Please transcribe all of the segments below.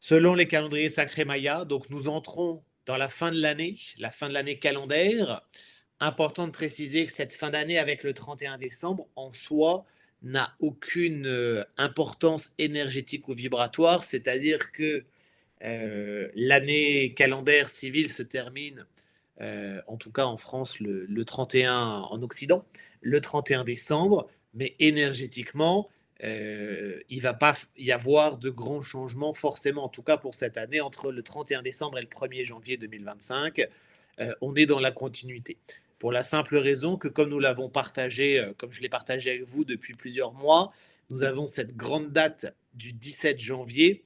Selon les calendriers sacrés mayas, donc nous entrons dans la fin de l'année calendaire. Important de préciser que cette fin d'année avec le 31 décembre, en soi, n'a aucune importance énergétique ou vibratoire, c'est-à-dire que l'année calendaire civile se termine, en tout cas en France, le 31 en Occident, le 31 décembre, mais énergétiquement, il ne va pas y avoir de grands changements, forcément, en tout cas pour cette année, entre le 31 décembre et le 1er janvier 2025. On est dans la continuité. Pour la simple raison que, comme nous l'avons partagé, comme je l'ai partagé avec vous depuis plusieurs mois, nous avons cette grande date du 17 janvier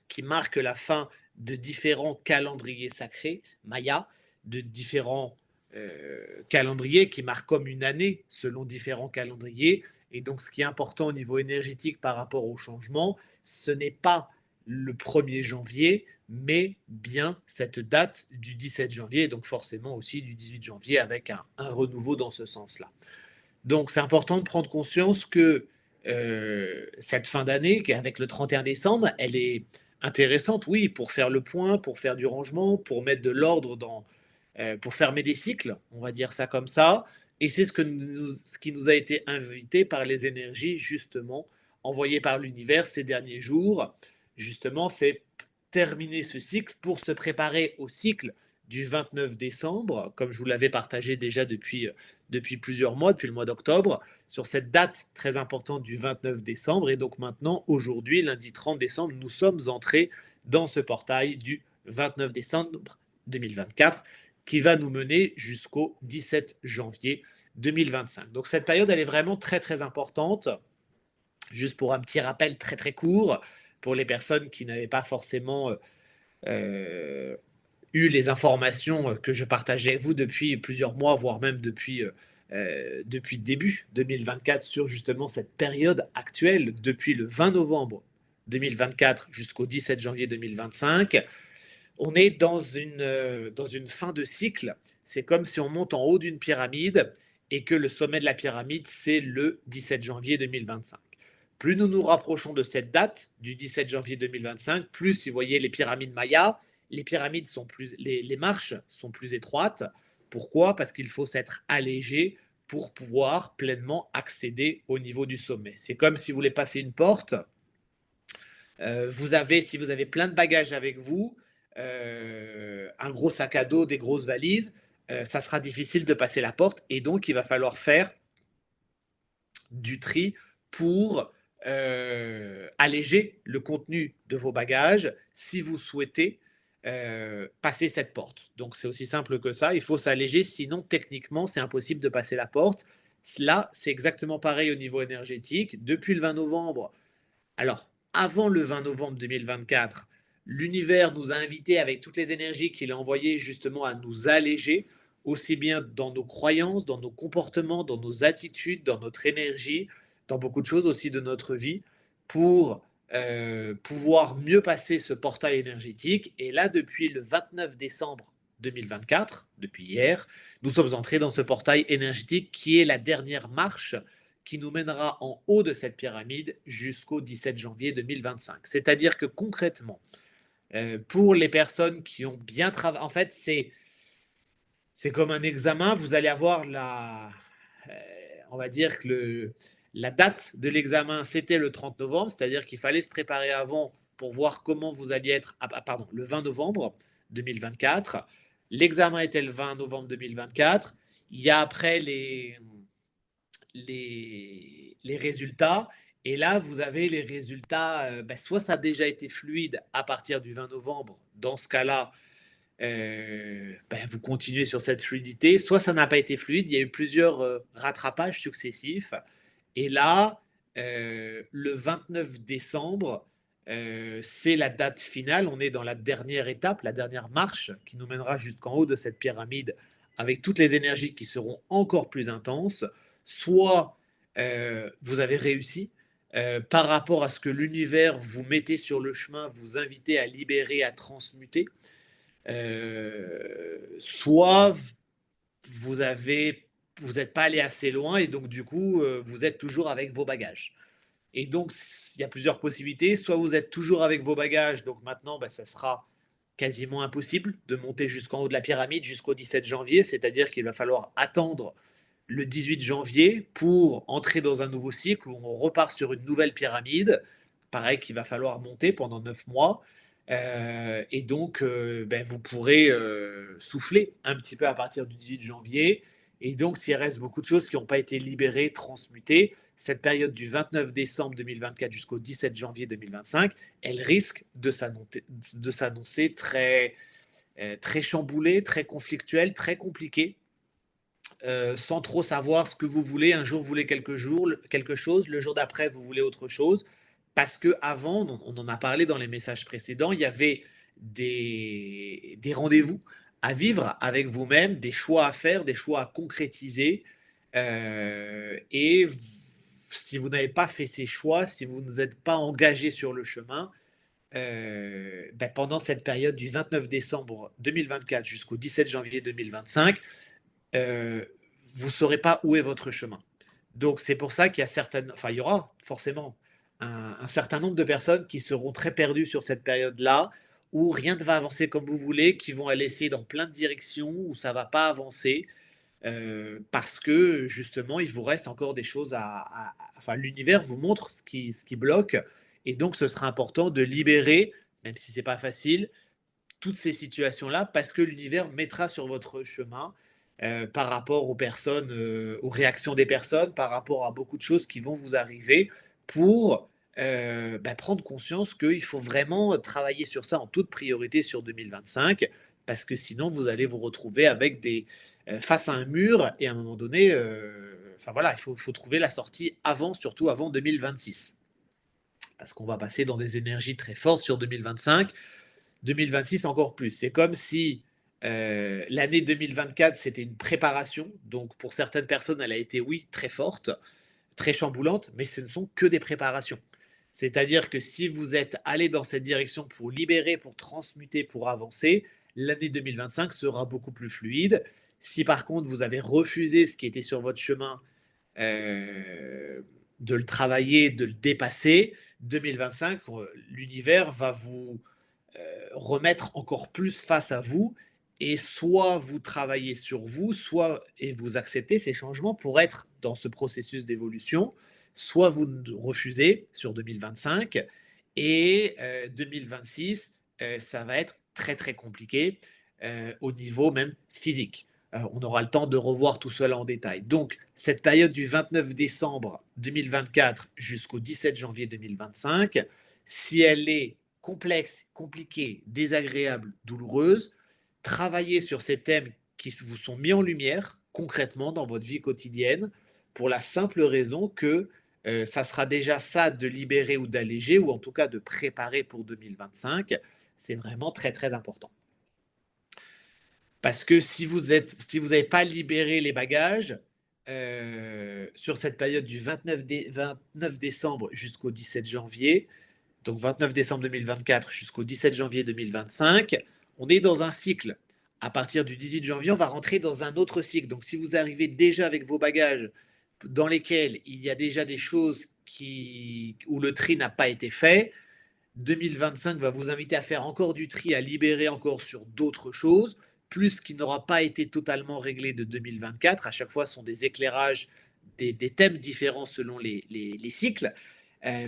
qui marque la fin de différents calendriers sacrés mayas, de différents calendriers qui marquent comme une année selon différents calendriers. Et donc, ce qui est important au niveau énergétique par rapport au changement, ce n'est pas le 1er janvier, mais bien cette date du 17 janvier, et donc forcément aussi du 18 janvier avec un renouveau dans ce sens-là. Donc, c'est important de prendre conscience que cette fin d'année, avec le 31 décembre, elle est intéressante, oui, pour faire le point, pour faire du rangement, pour mettre de l'ordre dans, pour fermer des cycles, on va dire ça comme ça. Et c'est ce qui nous a été invité par les énergies, justement, envoyées par l'univers ces derniers jours. Justement, c'est terminer ce cycle pour se préparer au cycle du 29 décembre, comme je vous l'avais partagé déjà depuis plusieurs mois, depuis le mois d'octobre, sur cette date très importante du 29 décembre. Et donc maintenant, aujourd'hui, lundi 30 décembre, nous sommes entrés dans ce portail du 29 décembre 2024 qui va nous mener jusqu'au 17 janvier 2025. Donc cette période, elle est vraiment très très importante. Juste pour un petit rappel très très court, pour les personnes qui n'avaient pas forcément euh, eu les informations que je partageais avec vous depuis plusieurs mois, voire même depuis début 2024 sur justement cette période actuelle, depuis le 20 novembre 2024 jusqu'au 17 janvier 2025. On est dans une fin de cycle. C'est comme si on monte en haut d'une pyramide et que le sommet de la pyramide, c'est le 17 janvier 2025. Plus nous nous rapprochons de cette date, du 17 janvier 2025, plus, si vous voyez les pyramides mayas, les pyramides sont plus, les marches sont plus étroites. Pourquoi? Parce qu'il faut s'être allégé pour pouvoir pleinement accéder au niveau du sommet. C'est comme si vous voulez passer une porte, si vous avez plein de bagages avec vous, un gros sac à dos, des grosses valises, ça sera difficile de passer la porte et donc il va falloir faire du tri pour alléger le contenu de vos bagages si vous souhaitez passer cette porte. Donc c'est aussi simple que ça, il faut s'alléger, sinon techniquement c'est impossible de passer la porte. Là, c'est exactement pareil au niveau énergétique. Depuis le 20 novembre, alors avant le 20 novembre 2024, l'univers nous a invités avec toutes les énergies qu'il a envoyées justement à nous alléger, aussi bien dans nos croyances, dans nos comportements, dans nos attitudes, dans notre énergie, dans beaucoup de choses aussi de notre vie, pour pouvoir mieux passer ce portail énergétique. Et là, depuis le 29 décembre 2024, depuis hier, nous sommes entrés dans ce portail énergétique qui est la dernière marche qui nous mènera en haut de cette pyramide jusqu'au 17 janvier 2025. C'est-à-dire que concrètement, pour les personnes qui ont bien travaillé, en fait, c'est comme un examen, vous allez avoir euh, on va dire que la date de l'examen, c'était le 30 novembre, c'est-à-dire qu'il fallait se préparer avant pour voir comment vous alliez être, pardon, le 20 novembre 2024. L'examen était le 20 novembre 2024. Il y a après les résultats. Et là, vous avez les résultats, soit ça a déjà été fluide à partir du 20 novembre, dans ce cas-là, vous continuez sur cette fluidité, soit ça n'a pas été fluide, il y a eu plusieurs rattrapages successifs. Et là, le 29 décembre, c'est la date finale, on est dans la dernière étape, la dernière marche qui nous mènera jusqu'en haut de cette pyramide avec toutes les énergies qui seront encore plus intenses. Soit vous avez réussi par rapport à ce que l'univers vous mettez sur le chemin, vous invitez à libérer, à transmuter, soit vous avez vous n'êtes pas allé assez loin et donc du coup vous êtes toujours avec vos bagages. Et donc, il y a plusieurs possibilités. Soit vous êtes toujours avec vos bagages, donc maintenant, ça sera quasiment impossible de monter jusqu'en haut de la pyramide jusqu'au 17 janvier, c'est-à-dire qu'il va falloir attendre le 18 janvier pour entrer dans un nouveau cycle où on repart sur une nouvelle pyramide. Pareil qu'il va falloir monter pendant 9 mois. Et donc, vous pourrez souffler un petit peu à partir du 18 janvier. Et donc, s'il reste beaucoup de choses qui n'ont pas été libérées, transmutées, cette période du 29 décembre 2024 jusqu'au 17 janvier 2025, elle risque de s'annoncer très, très chamboulée, très conflictuelle, très compliquée. Sans trop savoir ce que vous voulez. Un jour, vous voulez quelque chose, le jour d'après, vous voulez autre chose. Parce qu'avant, on en a parlé dans les messages précédents, il y avait des rendez-vous à vivre avec vous-même, des choix à faire, des choix à concrétiser. Et si vous n'avez pas fait ces choix, si vous ne vous êtes pas engagé sur le chemin, pendant cette période du 29 décembre 2024 jusqu'au 17 janvier 2025, euh, vous ne saurez pas où est votre chemin. Donc c'est pour ça qu'il y a il y aura forcément un certain nombre de personnes qui seront très perdues sur cette période-là, où rien ne va avancer comme vous voulez, qui vont aller essayer dans plein de directions, où ça ne va pas avancer, parce que justement, il vous reste encore des choses enfin, l'univers vous montre ce qui bloque, et donc ce sera important de libérer, même si c'est pas facile, toutes ces situations-là parce que l'univers mettra sur votre chemin par rapport aux personnes, aux réactions des personnes, par rapport à beaucoup de choses qui vont vous arriver pour prendre conscience qu'il faut vraiment travailler sur ça en toute priorité sur 2025 parce que sinon vous allez vous retrouver avec face à un mur et à un moment donné, enfin voilà, il faut trouver la sortie avant, surtout avant 2026 parce qu'on va passer dans des énergies très fortes sur 2025. 2026 encore plus. C'est comme si l'année 2024, c'était une préparation. Donc pour certaines personnes, elle a été, oui, très forte, très chamboulante, mais ce ne sont que des préparations. C'est-à-dire que si vous êtes allé dans cette direction pour libérer, pour transmuter, pour avancer, l'année 2025 sera beaucoup plus fluide. Si par contre vous avez refusé ce qui était sur votre chemin, de le travailler, de le dépasser, 2025, l'univers va vous remettre encore plus face à vous et soit vous travaillez sur vous, soit et vous acceptez ces changements pour être dans ce processus d'évolution, soit vous refusez sur 2025 et 2026, ça va être très très compliqué au niveau même physique. On aura le temps de revoir tout cela en détail. Donc, cette période du 29 décembre 2024 jusqu'au 17 janvier 2025, si elle est complexe, compliquée, désagréable, douloureuse, travaillez sur ces thèmes qui vous sont mis en lumière concrètement dans votre vie quotidienne pour la simple raison que ça sera déjà ça de libérer ou d'alléger ou en tout cas de préparer pour 2025. C'est vraiment très très important. Parce que si vous n'avez pas libéré les bagages sur cette période du 29 décembre jusqu'au 17 janvier, donc 29 décembre 2024 jusqu'au 17 janvier 2025, on est dans un cycle. À partir du 18 janvier, on va rentrer dans un autre cycle. Donc si vous arrivez déjà avec vos bagages dans lesquels il y a déjà des choses où le tri n'a pas été fait, 2025 va vous inviter à faire encore du tri, à libérer encore sur d'autres choses, plus ce qui n'aura pas été totalement réglé de 2024. À chaque fois, ce sont des éclairages, des thèmes différents selon les cycles.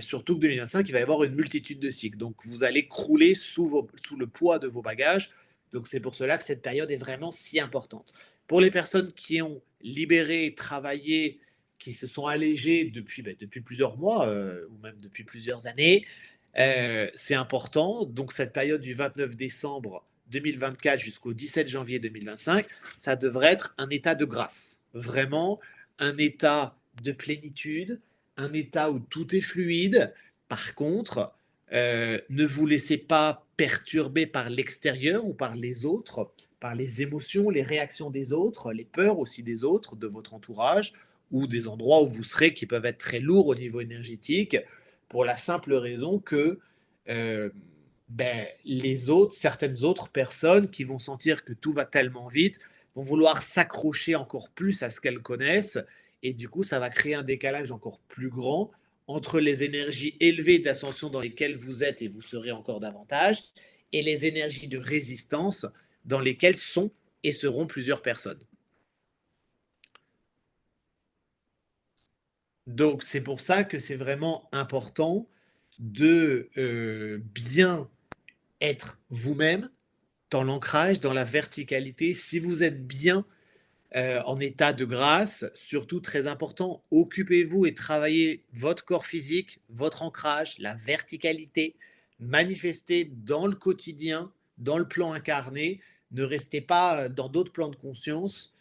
Surtout que 2025, il va y avoir une multitude de cycles. Donc, vous allez crouler sous le poids de vos bagages. Donc, c'est pour cela que cette période est vraiment si importante. Pour les personnes qui ont libéré, travaillé, qui se sont allégées depuis plusieurs mois ou même depuis plusieurs années, c'est important. Donc, cette période du 29 décembre 2024 jusqu'au 17 janvier 2025, ça devrait être un état de grâce. Vraiment, un état de plénitude, un état où tout est fluide. Par contre, ne vous laissez pas perturber par l'extérieur ou par les autres, par les émotions, les réactions des autres, les peurs aussi des autres, de votre entourage ou des endroits où vous serez qui peuvent être très lourds au niveau énergétique pour la simple raison que euh, certaines autres personnes qui vont sentir que tout va tellement vite, vont vouloir s'accrocher encore plus à ce qu'elles connaissent, et du coup, ça va créer un décalage encore plus grand entre les énergies élevées d'ascension dans lesquelles vous êtes et vous serez encore davantage, et les énergies de résistance dans lesquelles sont et seront plusieurs personnes. Donc, c'est pour ça que c'est vraiment important de bien être vous-même dans l'ancrage, dans la verticalité. Si vous êtes bien en état de grâce, surtout très important, occupez-vous et travaillez votre corps physique, votre ancrage, la verticalité, manifestez dans le quotidien, dans le plan incarné, ne restez pas dans d'autres plans de conscience.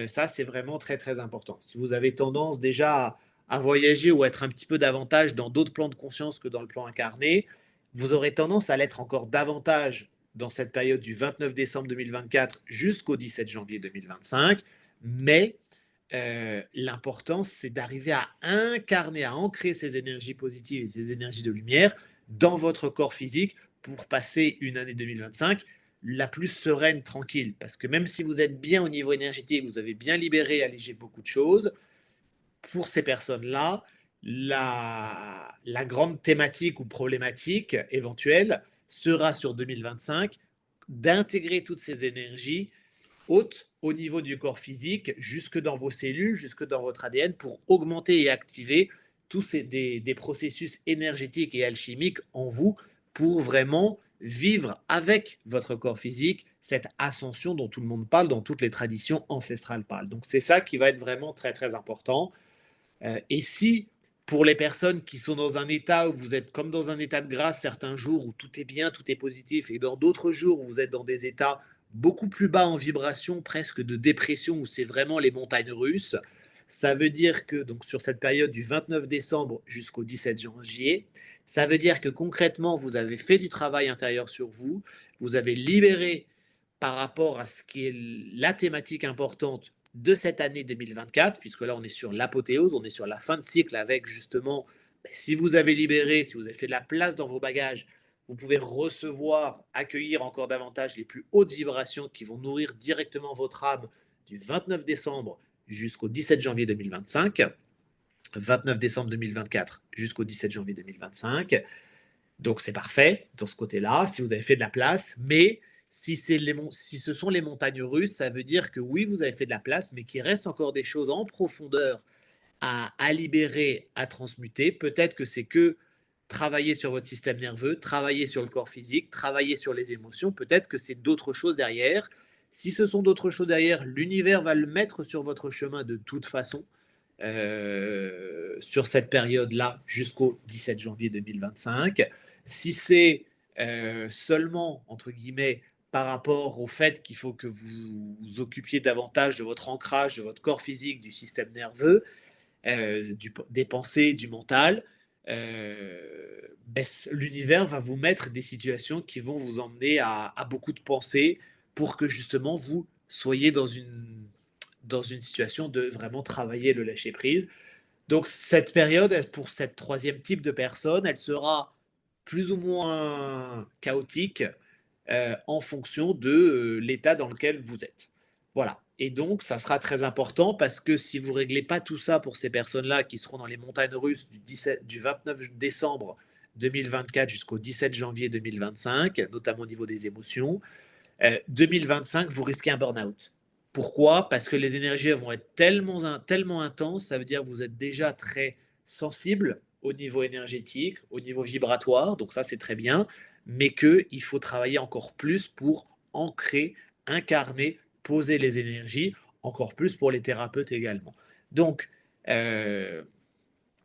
Ça, c'est vraiment très très important. Si vous avez tendance déjà à voyager ou à être un petit peu davantage dans d'autres plans de conscience que dans le plan incarné, vous aurez tendance à l'être encore davantage dans cette période du 29 décembre 2024 jusqu'au 17 janvier 2025. Mais l'important, c'est d'arriver à incarner, à ancrer ces énergies positives et ces énergies de lumière dans votre corps physique pour passer une année 2025 la plus sereine, tranquille. Parce que même si vous êtes bien au niveau énergétique, vous avez bien libéré, allégé beaucoup de choses, pour ces personnes-là, la grande thématique ou problématique éventuelle sera sur 2025 d'intégrer toutes ces énergies hautes au niveau du corps physique, jusque dans vos cellules, jusque dans votre ADN, pour augmenter et activer tous des processus énergétiques et alchimiques en vous pour vraiment vivre avec votre corps physique cette ascension dont tout le monde parle, dont toutes les traditions ancestrales parlent. Donc c'est ça qui va être vraiment très très important. Et si pour les personnes qui sont dans un état où vous êtes comme dans un état de grâce certains jours où tout est bien, tout est positif, et dans d'autres jours où vous êtes dans des états beaucoup plus bas en vibration, presque de dépression, où c'est vraiment les montagnes russes, ça veut dire que donc sur cette période du 29 décembre jusqu'au 17 janvier, ça veut dire que concrètement, vous avez fait du travail intérieur sur vous, vous avez libéré par rapport à ce qui est la thématique importante de cette année 2024, puisque là on est sur l'apothéose, on est sur la fin de cycle avec justement, si vous avez libéré, si vous avez fait de la place dans vos bagages, vous pouvez recevoir, accueillir encore davantage les plus hautes vibrations qui vont nourrir directement votre âme du 29 décembre jusqu'au 17 janvier 2025, 29 décembre 2024 jusqu'au 17 janvier 2025. Donc c'est parfait dans ce côté-là, si vous avez fait de la place, mais si ce sont les montagnes russes, ça veut dire que oui, vous avez fait de la place, mais qu'il reste encore des choses en profondeur à libérer, à transmuter. Peut-être que c'est que travailler sur votre système nerveux, travailler sur le corps physique, travailler sur les émotions. Peut-être que c'est d'autres choses derrière. Si ce sont d'autres choses derrière, l'univers va le mettre sur votre chemin de toute façon. Sur cette période-là jusqu'au 17 janvier 2025. Si c'est seulement, entre guillemets, par rapport au fait qu'il faut que vous vous occupiez davantage de votre ancrage, de votre corps physique, du système nerveux, des pensées, du mental, ben, l'univers va vous mettre des situations qui vont vous emmener à beaucoup de pensées pour que justement vous soyez dans une situation de vraiment travailler le lâcher-prise. Donc cette période, pour cette troisième type de personne, elle sera plus ou moins chaotique en fonction de l'état dans lequel vous êtes. Voilà. Et donc, ça sera très important parce que si vous ne réglez pas tout ça pour ces personnes-là qui seront dans les montagnes russes du 29 décembre 2024 jusqu'au 17 janvier 2025, notamment au niveau des émotions, 2025, vous risquez un burn-out. Pourquoi? Parce que les énergies vont être tellement intenses, ça veut dire que vous êtes déjà très sensible au niveau énergétique, au niveau vibratoire, donc ça c'est très bien, mais qu'il faut travailler encore plus pour ancrer, incarner, poser les énergies, encore plus pour les thérapeutes également. Donc, euh,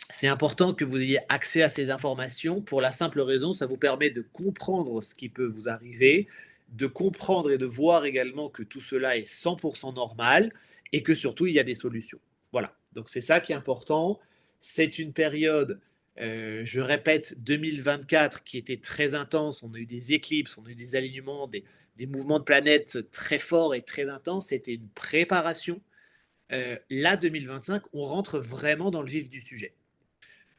c'est important que vous ayez accès à ces informations pour la simple raison, ça vous permet de comprendre ce qui peut vous arriver, de comprendre et de voir également que tout cela est 100% normal et que surtout il y a des solutions. Voilà, donc c'est ça qui est important. C'est une période, je répète, 2024 qui était très intense. On a eu des éclipses, on a eu des alignements, des mouvements de planètes très forts et très intenses. C'était une préparation. Là, 2025, on rentre vraiment dans le vif du sujet.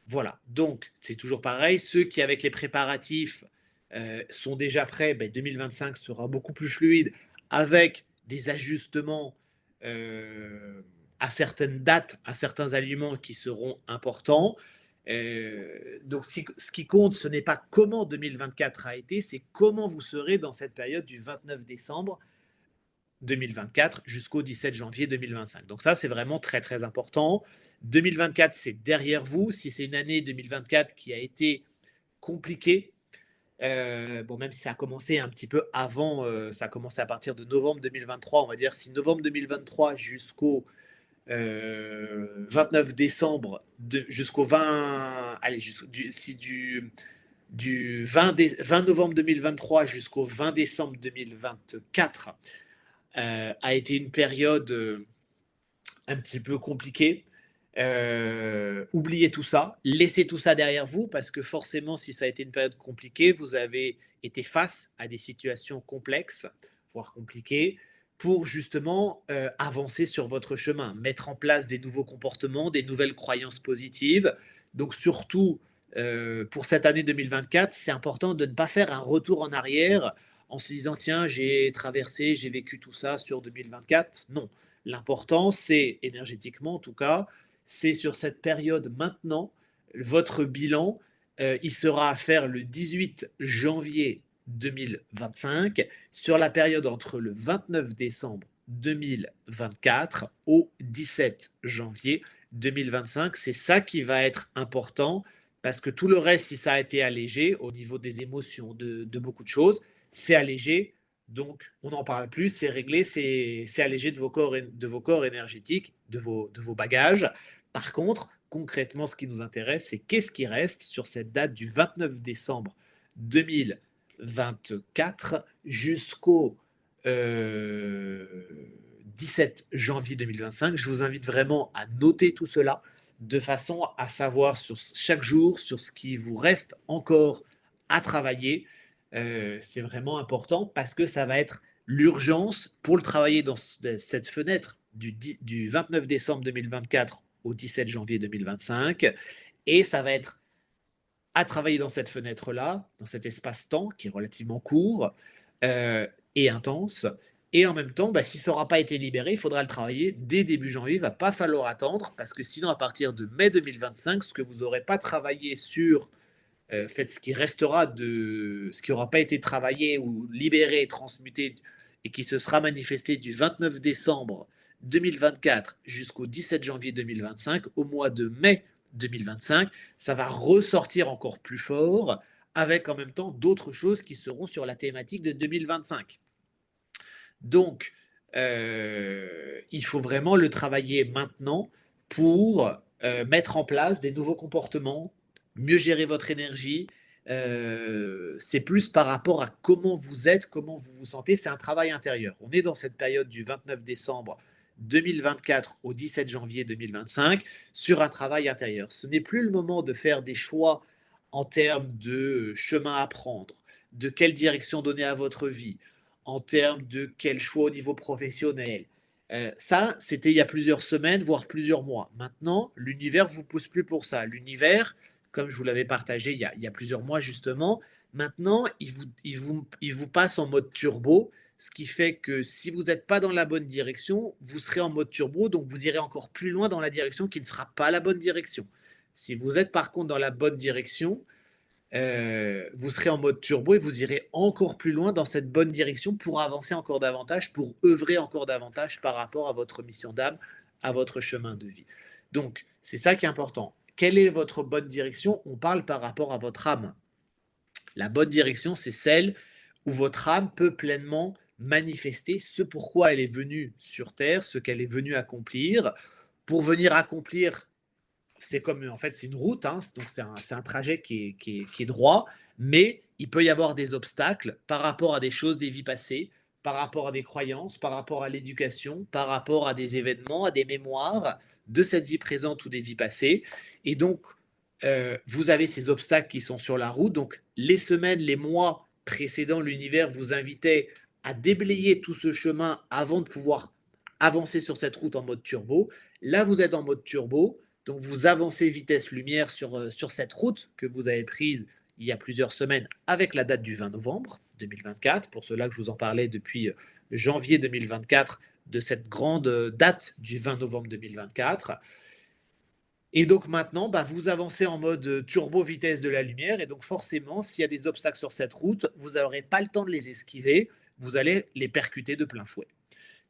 Voilà, donc c'est toujours pareil. Ceux qui, avec les préparatifs, sont déjà prêts, ben, 2025 sera beaucoup plus fluide avec des ajustements à certaines dates, à certains aliments qui seront importants. Donc, ce qui compte, ce n'est pas comment 2024 a été, c'est comment vous serez dans cette période du 29 décembre 2024 jusqu'au 17 janvier 2025. Donc ça, c'est vraiment très, très important. 2024, c'est derrière vous. Si c'est une année 2024 qui a été compliquée, bon, même si ça a commencé un petit peu avant, ça a commencé à partir de novembre 2023, on va dire, si novembre 2023 jusqu'au 29 décembre, jusqu'au 20, allez, si du 20 novembre 2023 jusqu'au 20 décembre 2024 a été une période un petit peu compliquée. Oubliez tout ça, laissez tout ça derrière vous parce que forcément, si ça a été une période compliquée, vous avez été face à des situations complexes, voire compliquées, pour justement avancer sur votre chemin, mettre en place des nouveaux comportements, des nouvelles croyances positives. Donc surtout, pour cette année 2024, c'est important de ne pas faire un retour en arrière en se disant, tiens, j'ai traversé, j'ai vécu tout ça sur 2024. Non, l'important, c'est énergétiquement en tout cas, c'est sur cette période maintenant, votre bilan, il sera à faire le 18 janvier 2025 sur la période entre le 29 décembre 2024 au 17 janvier 2025. C'est ça qui va être important parce que tout le reste, si ça a été allégé au niveau des émotions, de beaucoup de choses, c'est allégé. Donc, on n'en parle plus, c'est réglé, c'est allégé de vos corps énergétiques, de vos bagages. Par contre, concrètement, ce qui nous intéresse, c'est qu'est-ce qui reste sur cette date du 29 décembre 2024 jusqu'au 17 janvier 2025. Je vous invite vraiment à noter tout cela de façon à savoir sur chaque jour, sur ce qui vous reste encore à travailler. C'est vraiment important parce que ça va être l'urgence pour le travailler dans cette fenêtre du 29 décembre 2024 au 17 janvier 2025. Et ça va être à travailler dans cette fenêtre-là, dans cet espace-temps qui est relativement court et intense. Et en même temps, bah, si ça n'aura pas été libéré, il faudra le travailler dès début janvier. Il ne va pas falloir attendre parce que sinon, à partir de mai 2025, ce que vous n'aurez pas travaillé sur faites ce qui restera de ce qui n'aura pas été travaillé ou libéré, transmuté et qui se sera manifesté du 29 décembre 2024 jusqu'au 17 janvier 2025, au mois de mai 2025, ça va ressortir encore plus fort avec en même temps d'autres choses qui seront sur la thématique de 2025. Donc, il faut vraiment le travailler maintenant pour mettre en place des nouveaux comportements, mieux gérer votre énergie. C'est plus par rapport à comment vous êtes, comment vous vous sentez. C'est un travail intérieur. On est dans cette période du 29 décembre 2024 au 17 janvier 2025 sur un travail intérieur. Ce n'est plus le moment de faire des choix en termes de chemin à prendre, de quelle direction donner à votre vie, en termes de quel choix au niveau professionnel. Ça, c'était il y a plusieurs semaines, voire plusieurs mois. Maintenant, l'univers ne vous pousse plus pour ça. L'univers, comme je vous l'avais partagé il y a plusieurs mois justement, maintenant, il vous passe en mode turbo, ce qui fait que si vous n'êtes pas dans la bonne direction, vous serez en mode turbo, donc vous irez encore plus loin dans la direction qui ne sera pas la bonne direction. Si vous êtes par contre dans la bonne direction, vous serez en mode turbo et vous irez encore plus loin dans cette bonne direction pour avancer encore davantage, pour œuvrer encore davantage par rapport à votre mission d'âme, à votre chemin de vie. Donc, c'est ça qui est important. Quelle est votre bonne direction? On parle par rapport à votre âme. La bonne direction, c'est celle où votre âme peut pleinement manifester ce pourquoi elle est venue sur Terre, ce qu'elle est venue accomplir. Pour venir accomplir, c'est comme en fait c'est une route, hein, donc c'est un trajet qui est droit, mais il peut y avoir des obstacles par rapport à des choses des vies passées, par rapport à des croyances, par rapport à l'éducation, par rapport à des événements, à des mémoires de cette vie présente ou des vies passées. Et donc, vous avez ces obstacles qui sont sur la route. Donc, les semaines, les mois précédents, l'univers vous invitait à déblayer tout ce chemin avant de pouvoir avancer sur cette route en mode turbo. Là, vous êtes en mode turbo. Donc, vous avancez vitesse lumière sur cette route que vous avez prise il y a plusieurs semaines avec la date du 20 novembre 2024. Pour cela que je vous en parlais depuis janvier 2024 de cette grande date du 20 novembre 2024. Et donc maintenant, bah, vous avancez en mode turbo vitesse de la lumière. Et donc forcément, s'il y a des obstacles sur cette route, vous n'aurez pas le temps de les esquiver. Vous allez les percuter de plein fouet.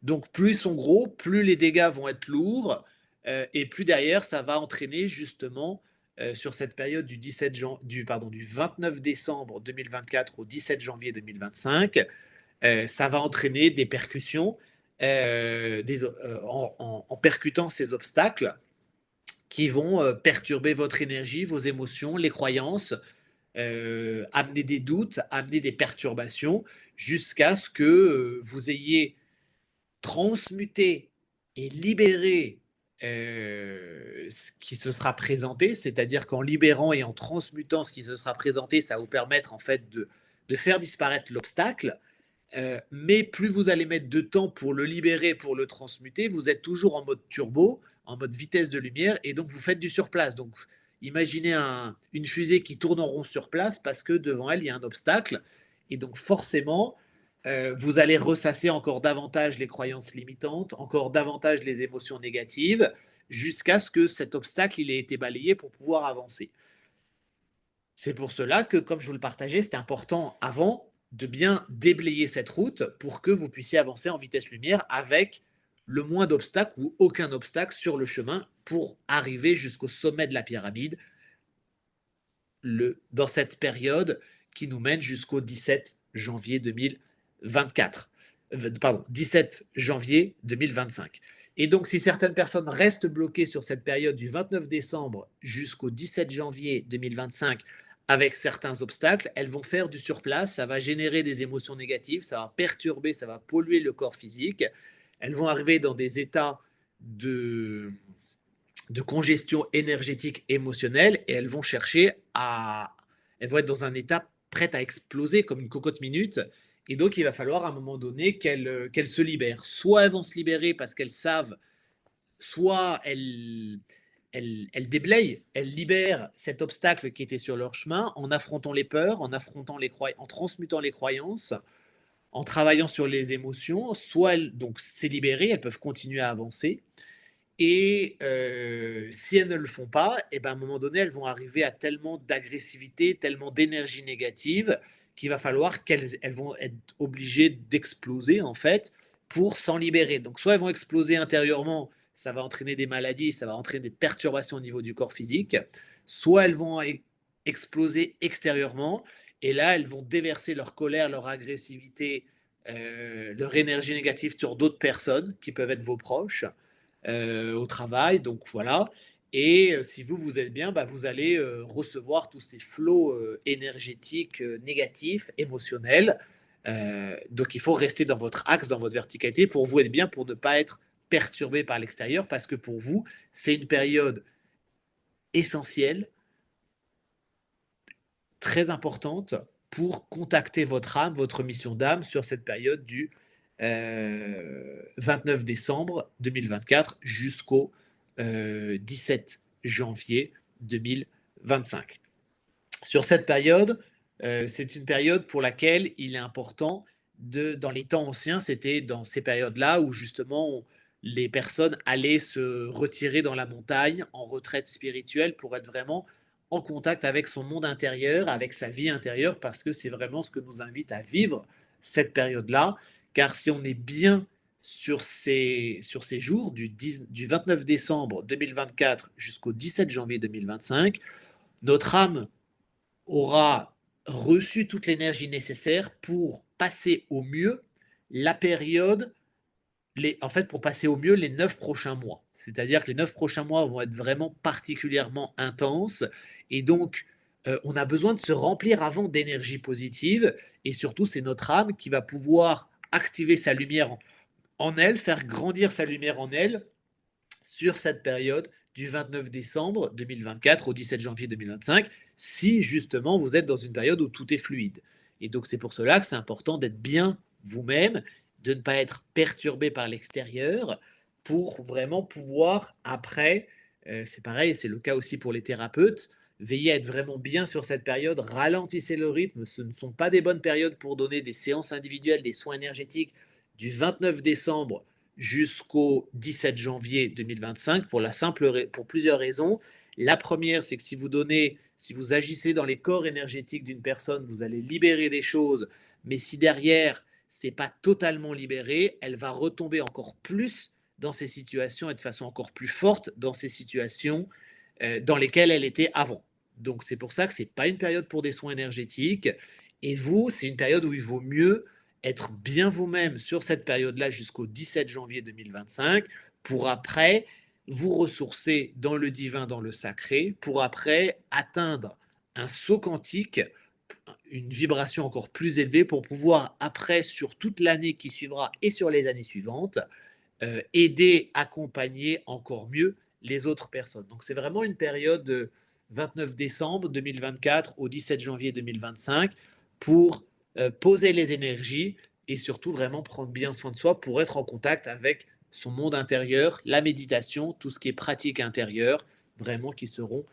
Donc plus ils sont gros, plus les dégâts vont être lourds et plus derrière, ça va entraîner justement sur cette période du 29 décembre 2024 au 17 janvier 2025, ça va entraîner des percussions en percutant ces obstacles qui vont perturber votre énergie, vos émotions, les croyances, amener des doutes, amener des perturbations, jusqu'à ce que vous ayez transmuté et libéré ce qui se sera présenté, c'est-à-dire qu'en libérant et en transmutant ce qui se sera présenté, ça va vous permettre en fait de faire disparaître l'obstacle. Mais plus vous allez mettre de temps pour le libérer, pour le transmuter, vous êtes toujours en mode turbo, en mode vitesse de lumière, et donc vous faites du surplace. Donc imaginez une fusée qui tourne en rond sur place parce que devant elle, il y a un obstacle. Et donc forcément, vous allez ressasser encore davantage les croyances limitantes, encore davantage les émotions négatives, jusqu'à ce que cet obstacle il ait été balayé pour pouvoir avancer. C'est pour cela que, comme je vous le partageais, c'était important avant de bien déblayer cette route pour que vous puissiez avancer en vitesse lumière avec le moins d'obstacles ou aucun obstacle sur le chemin pour arriver jusqu'au sommet de la pyramide dans cette période qui nous mène jusqu'au 17 janvier 2024. Pardon, 17 janvier 2025. Et donc, si certaines personnes restent bloquées sur cette période du 29 décembre jusqu'au 17 janvier 2025 avec certains obstacles, elles vont faire du surplace, ça va générer des émotions négatives, ça va perturber, ça va polluer le corps physique. Elles vont arriver dans des états de congestion énergétique émotionnelle et elles vont elles vont être dans un état prêt à exploser comme une cocotte minute. Et donc, il va falloir à un moment donné qu'elles se libèrent. Soit elles vont se libérer parce qu'elles savent, soit elles déblayent, elles libèrent cet obstacle qui était sur leur chemin en affrontant les peurs, en transmutant les croyances, en travaillant sur les émotions. Soit donc c'est libéré, elles peuvent continuer à avancer. Et si elles ne le font pas, et ben à un moment donné, elles vont arriver à tellement d'agressivité, tellement d'énergie négative qu'il va falloir qu'elles vont être obligées d'exploser en fait pour s'en libérer. Donc soit elles vont exploser intérieurement, ça va entraîner des maladies, ça va entraîner des perturbations au niveau du corps physique, soit elles vont exploser extérieurement et là elles vont déverser leur colère, leur agressivité, leur énergie négative sur d'autres personnes qui peuvent être vos proches au travail. Donc voilà. Et si vous êtes bien, bah, vous allez recevoir tous ces flots énergétiques négatifs, émotionnels. Donc il faut rester dans votre axe, dans votre verticalité pour vous être bien, pour ne pas être perturbé par l'extérieur, parce que pour vous, c'est une période essentielle, très importante pour contacter votre âme, votre mission d'âme sur cette période du 29 décembre 2024 jusqu'au 17 janvier 2025. Sur cette période, c'est une période pour laquelle il est important dans les temps anciens, c'était dans ces périodes-là où justement les personnes allaient se retirer dans la montagne en retraite spirituelle pour être vraiment en contact avec son monde intérieur, avec sa vie intérieure, parce que c'est vraiment ce que nous invite à vivre cette période-là. Car si on est bien sur ces jours, du 29 décembre 2024 jusqu'au 17 janvier 2025, notre âme aura reçu toute l'énergie nécessaire pour passer au mieux la période, en fait, pour passer au mieux les 9 prochains mois. C'est-à-dire que les 9 prochains mois vont être vraiment particulièrement intenses. Et donc, on a besoin de se remplir avant d'énergie positive. Et surtout, c'est notre âme qui va pouvoir activer sa lumière en elle, faire grandir sa lumière en elle sur cette période du 29 décembre 2024 au 17 janvier 2025, si justement vous êtes dans une période où tout est fluide. Et donc c'est pour cela que c'est important d'être bien vous-même, de ne pas être perturbé par l'extérieur, pour vraiment pouvoir après, c'est pareil, c'est le cas aussi pour les thérapeutes, veillez à être vraiment bien sur cette période, ralentissez le rythme, ce ne sont pas des bonnes périodes pour donner des séances individuelles, des soins énergétiques du 29 décembre jusqu'au 17 janvier 2025 pour plusieurs raisons. La première, c'est que si vous agissez dans les corps énergétiques d'une personne, vous allez libérer des choses, mais si derrière, c'est pas totalement libéré, elle va retomber encore plus dans ces situations et de façon encore plus forte dans ces situations dans lesquelles elle était avant. Donc c'est pour ça que ce n'est pas une période pour des soins énergétiques. Et vous, c'est une période où il vaut mieux être bien vous-même sur cette période-là jusqu'au 17 janvier 2025 pour après vous ressourcer dans le divin, dans le sacré, pour après atteindre un saut quantique, une vibration encore plus élevée pour pouvoir après, sur toute l'année qui suivra et sur les années suivantes, aider, accompagner encore mieux les autres personnes. Donc c'est vraiment une période de 29 décembre 2024 au 17 janvier 2025 pour poser les énergies et surtout vraiment prendre bien soin de soi pour être en contact avec son monde intérieur, la méditation, tout ce qui est pratique intérieure, vraiment qui seront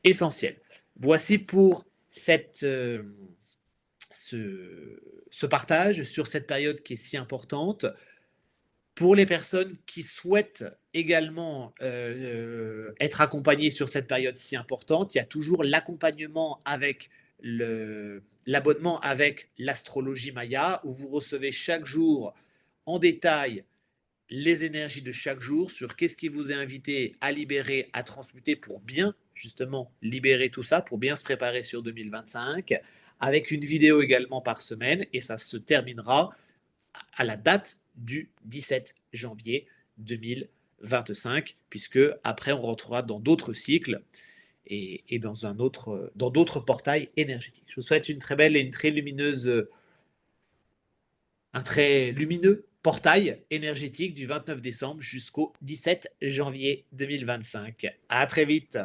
essentiels. Voici pour ce partage sur cette période qui est si importante. Pour les personnes qui souhaitent également être accompagnées sur cette période si importante, il y a toujours l'accompagnement avec l'abonnement avec l'astrologie Maya, où vous recevez chaque jour en détail les énergies de chaque jour sur qu'est-ce qui vous est invité à libérer, à transmuter pour bien justement libérer tout ça, pour bien se préparer sur 2025, avec une vidéo également par semaine, et ça se terminera à la date du 17 janvier 2025, puisque après on rentrera dans d'autres cycles et dans d'autres portails énergétiques. Je vous souhaite une très belle et une très lumineuse, un très lumineux portail énergétique du 29 décembre jusqu'au 17 janvier 2025. À très vite.